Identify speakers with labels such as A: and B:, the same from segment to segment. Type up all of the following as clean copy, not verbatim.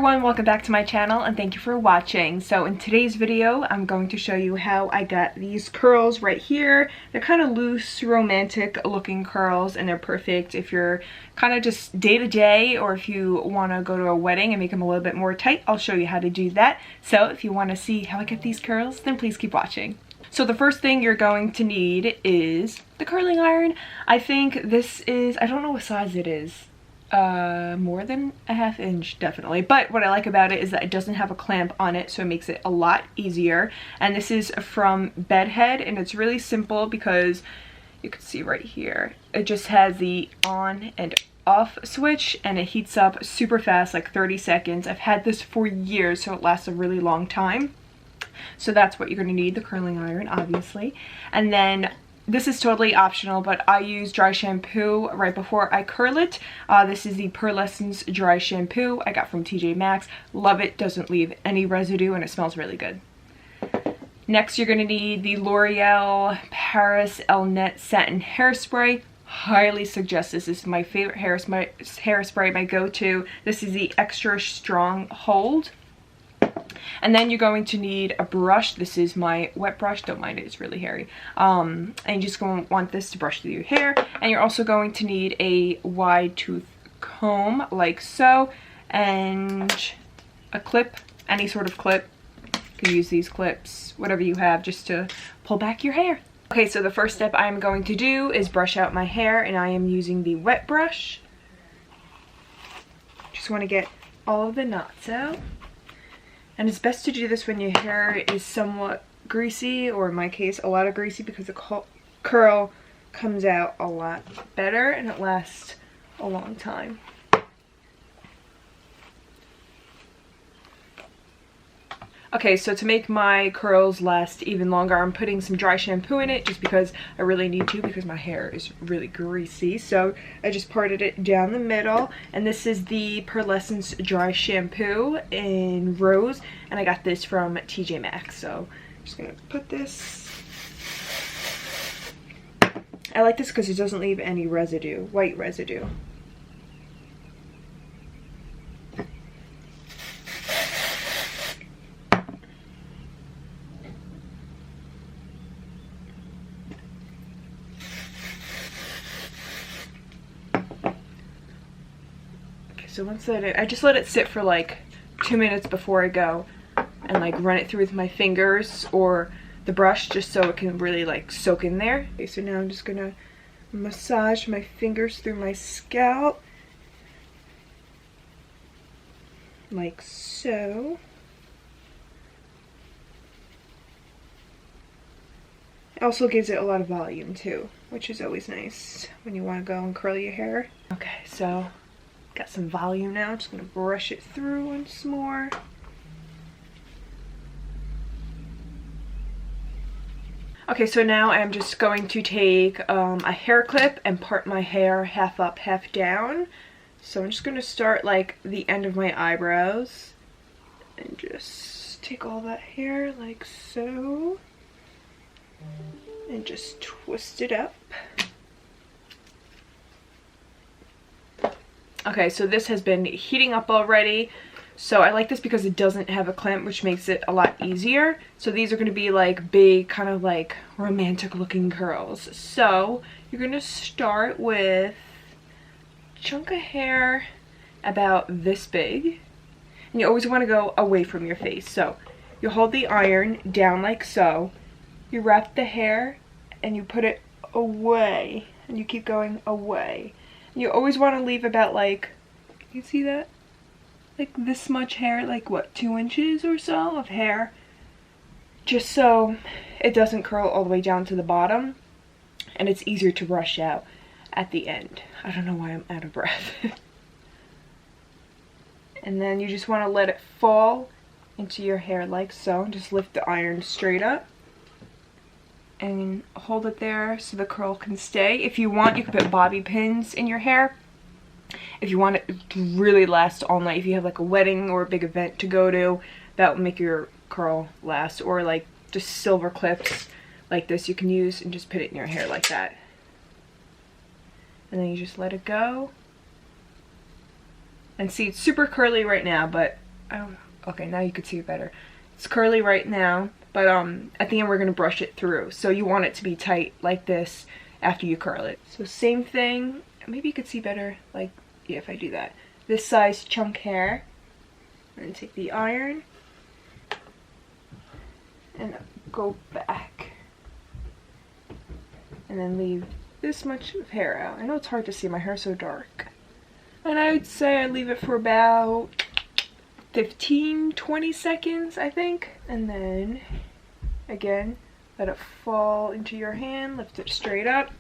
A: everyone, welcome back to my channel and thank you for watching. So in today's video, I'm going to show you how I got these curls right here. They're kind of loose, romantic looking curls and they're perfect if you're kind of just day to day or if you want to go to a wedding and make them a little bit more tight. I'll show you how to do that. So if you want to see how I get these curls, then please keep watching. So the first thing you're going to need is the curling iron. I think this is, I don't know what size it is. More than a ½ inch definitely, but what I like about it is that it doesn't have a clamp on it, so it makes it a lot easier. And this is from Bedhead and it's really simple because you can see right here it just has the on and off switch and it heats up super fast, like 30 seconds. I've had this for years, so it lasts a really long time. So that's what you're going to need, the curling iron obviously. And then this is totally optional, but I use dry shampoo right before I curl it. This is the Pearlescence dry shampoo I got from TJMaxx. Love it, doesn't leave any residue, and it smells really good. Next, you're going to need the L'Oreal Paris Elle Net Satin Hairspray. Highly suggest this. This is my favorite hairspray, my go-to. This is the Extra Strong Hold. And then you're going to need a brush. This is my wet brush, don't mind it, it's really hairy. And you're just going to want this to brush through your hair. And you're also going to need a wide tooth comb like so, and a clip, any sort of clip. You can use these clips, whatever you have, just to pull back your hair. Okay, so the first step I'm going to do is brush out my hair, and I am using the wet brush. Just want to get all of the knots out. And it's best to do this when your hair is somewhat greasy, or in my case, a lot of greasy, because the curl comes out a lot better and it lasts a long time. Okay, so to make my curls last even longer, I'm putting some dry shampoo in it just because I really need to, because my hair is really greasy. So I just parted it down the middle, and this is the Pearlescence dry shampoo in Rose, and I got this from TJMaxx. So I'm just gonna put this. I like this because it doesn't leave any residue, white residue. So once I just let it sit for like 2 minutes before I go and like run it through with my fingers or the brush, just so it can really like soak in there. Okay, so now I'm just gonna massage my fingers through my scalp like so. It also gives it a lot of volume too, which is always nice when you want to go and curl your hair. Okay, so got some volume now. Just gonna brush it through once more. Okay, so now I'm just going to take a hair clip and part my hair half up, half down. So I'm just gonna start like the end of my eyebrows and just take all that hair like so and just twist it up. Okay, so this has been heating up already. So I like this because it doesn't have a clamp, which makes it a lot easier. So these are going to be like big, kind of like romantic looking curls. So you're going to start with a chunk of hair about this big. And you always want to go away from your face. So you hold the iron down like so. You wrap the hair and you put it away. And you keep going away. You always want to leave about like, you see that? Like this much hair, like what, 2 inches or so of hair? Just so it doesn't curl all the way down to the bottom and it's easier to brush out at the end. I don't know why I'm out of breath. And then you just want to let it fall into your hair like so. Just lift the iron straight up and hold it there so the curl can stay. If you want, you can put bobby pins in your hair if you want it to really last all night. If you have like a wedding or a big event to go to, that will make your curl last. Or like just silver clips like this you can use and just put it in your hair like that. And then you just let it go. And see, it's super curly right now, but Oh, okay, now you can see it better. It's curly right now, but at the end we're gonna brush it through. So you want it to be tight like this after you curl it. So same thing. Maybe you could see better, like, yeah, if I do that. This size chunk hair. And take the iron and go back. And then leave this much of hair out. I know it's hard to see, my hair's so dark. And I would say I leave it for about 15-20 seconds, I think. And then, again, let it fall into your hand, lift it straight up.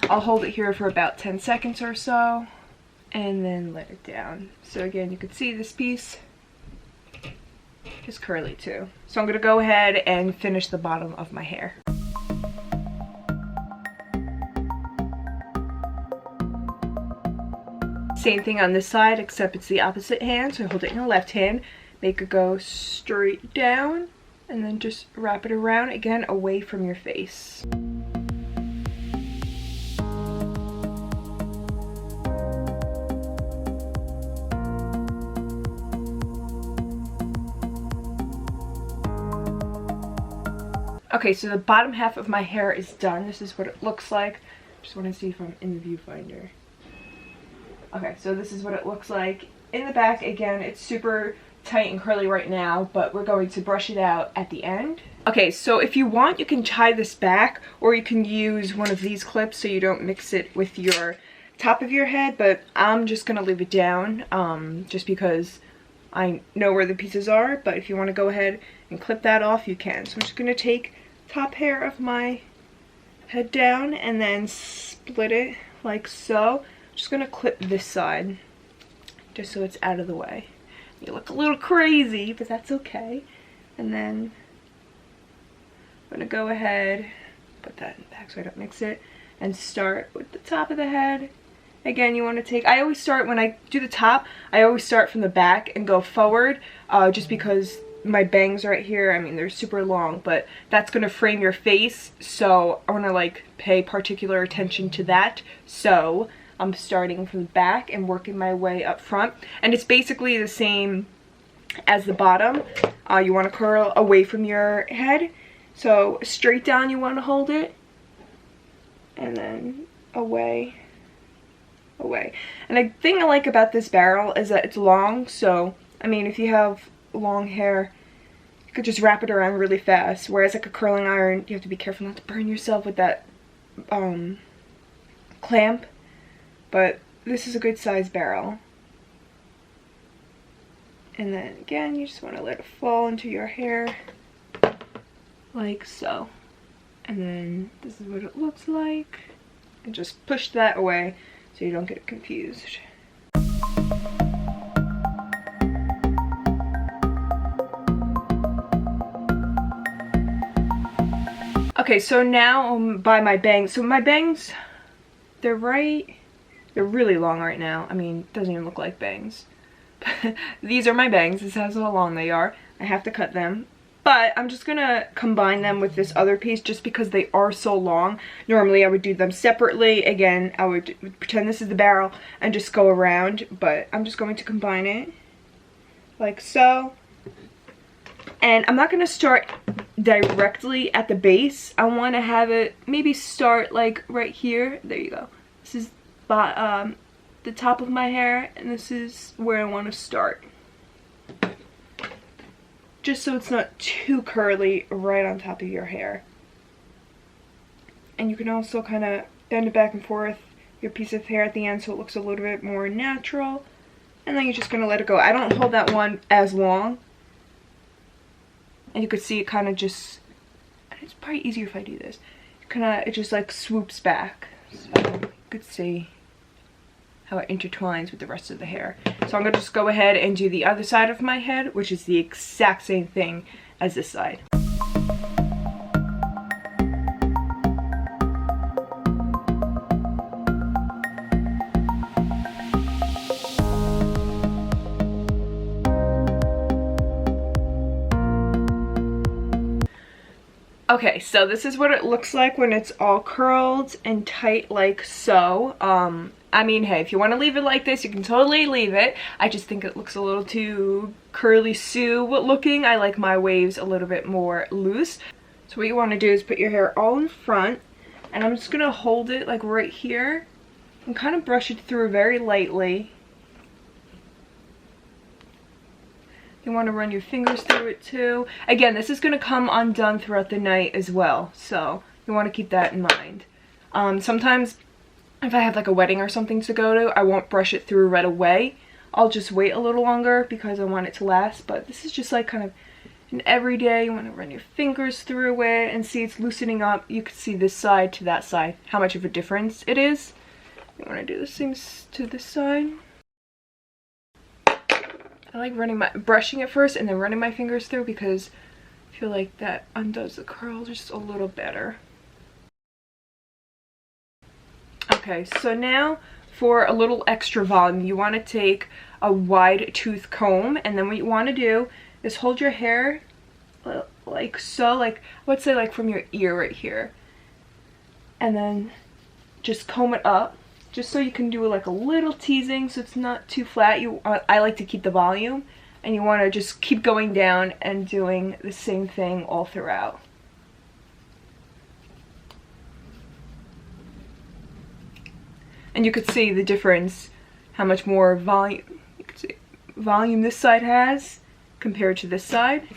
A: I'll hold it here for about 10 seconds or so, and then let it down. So again, you can see this piece is curly too. So I'm gonna go ahead and finish the bottom of my hair. Same thing on this side, except it's the opposite hand. So hold it in your left hand, make it go straight down, and then just wrap it around, again, away from your face. Okay, so the bottom half of my hair is done. This is what it looks like. Just want to see if I'm in the viewfinder. Okay, so this is what it looks like. In the back, again, it's super tight and curly right now, but we're going to brush it out at the end. Okay, so if you want, you can tie this back, or you can use one of these clips so you don't mix it with your top of your head, but I'm just gonna leave it down, just because I know where the pieces are. But if you want to go ahead and clip that off, you can. So I'm just gonna take top hair of my head down and then split it like so. I'm just gonna clip this side just so it's out of the way. You look a little crazy, but that's okay. And then I'm gonna go ahead, put that in the back so I don't mix it, and start with the top of the head. Again, you want to take, I always start, when I do the top, I always start from the back and go forward, just because my bangs right here, I mean, they're super long, but that's going to frame your face, so I want to, like, pay particular attention to that. So I'm starting from the back and working my way up front, and it's basically the same as the bottom. You want to curl away from your head, so straight down you want to hold it, and then away. And the thing I like about this barrel is that it's long, so I mean, if you have long hair, you could just wrap it around really fast, whereas like a curling iron, you have to be careful not to burn yourself with that clamp. But this is a good size barrel. And then again, you just want to let it fall into your hair like so. And then this is what it looks like, and just push that away so you don't get confused. Okay, so now by my bangs. So my bangs, they're really long right now. I mean, it doesn't even look like bangs. These are my bangs. This is how long they are. I have to cut them. But I'm just gonna combine them with this other piece just because they are so long. Normally I would do them separately. Again, I would pretend this is the barrel and just go around, but I'm just going to combine it like so. And I'm not gonna start directly at the base. I want to have it maybe start like right here. There you go. This is the top of my hair, and this is where I want to start. Just so it's not too curly right on top of your hair. And you can also kind of bend it back and forth, your piece of hair at the end, so it looks a little bit more natural. And then you're just going to let it go. I don't hold that one as long. And you could see it kind of just, it's probably easier if I do this. It just like swoops back. So you could see how it intertwines with the rest of the hair. So I'm going to just go ahead and do the other side of my head, which is the exact same thing as this side. Okay, so this is what it looks like when it's all curled and tight like so. I mean, hey, if you want to leave it like this, you can totally leave it. I just think it looks a little too curly Sue looking. I like my waves a little bit more loose. So what you want to do is put your hair all in front, and I'm just going to hold it like right here and kind of brush it through very lightly. You want to run your fingers through it too. Again, this is going to come undone throughout the night as well, so you want to keep that in mind. Sometimes if I have like a wedding or something to go to, I won't brush it through right away. I'll just wait a little longer because I want it to last, but this is just like kind of an everyday. You want to run your fingers through it and see it's loosening up. You can see this side to that side, how much of a difference it is. You want to do the same to this side. I like brushing it first and then running my fingers through because I feel like that undoes the curl just a little better. Okay, so now for a little extra volume, you want to take a wide tooth comb, and then what you want to do is hold your hair like so, like let's say like from your ear right here, and then just comb it up. Just so you can do like a little teasing so it's not too flat. I like to keep the volume, and you want to just keep going down and doing the same thing all throughout. And you could see the difference, how much more volume, you could see volume this side has compared to this side.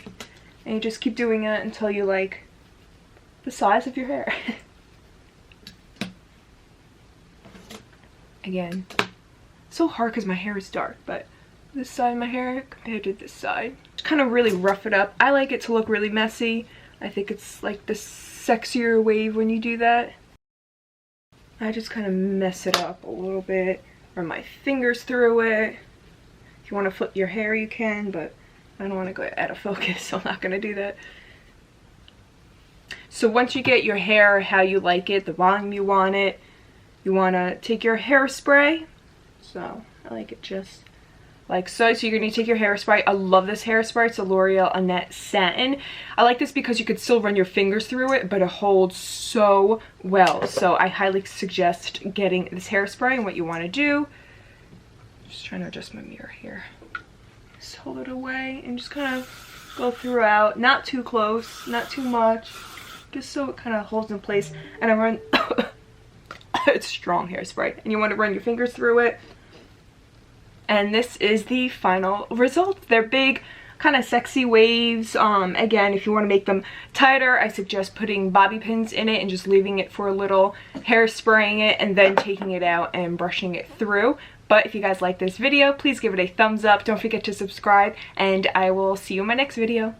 A: And you just keep doing it until you like the size of your hair. Again, so hard because my hair is dark, but this side of my hair compared to this side, just kind of really rough it up. I like it to look really messy. I think it's like the sexier wave when you do that. I just kind of mess it up a little bit, run my fingers through it. If you want to flip your hair, you can, but I don't want to go out of focus, so I'm not going to do that. So once you get your hair how you like it, the volume you want it, you want to take your hairspray. So I like it just like so. So you're going to take your hairspray. I love this hairspray. It's a L'Oreal Annette Satin. I like this because you could still run your fingers through it, but it holds so well. So I highly suggest getting this hairspray. And what you want to do, just trying to adjust my mirror here, just hold it away and just kind of go throughout. Not too close, not too much, just so it kind of holds in place. And I run it's strong hairspray, and you want to run your fingers through it. And this is the final result. They're big, kind of sexy waves. Again, if you want to make them tighter, I suggest putting bobby pins in it and just leaving it for a little, hairspraying it, and then taking it out and brushing it through. But if you guys like this video, please give it a thumbs up. Don't forget to subscribe, and I will see you in my next video.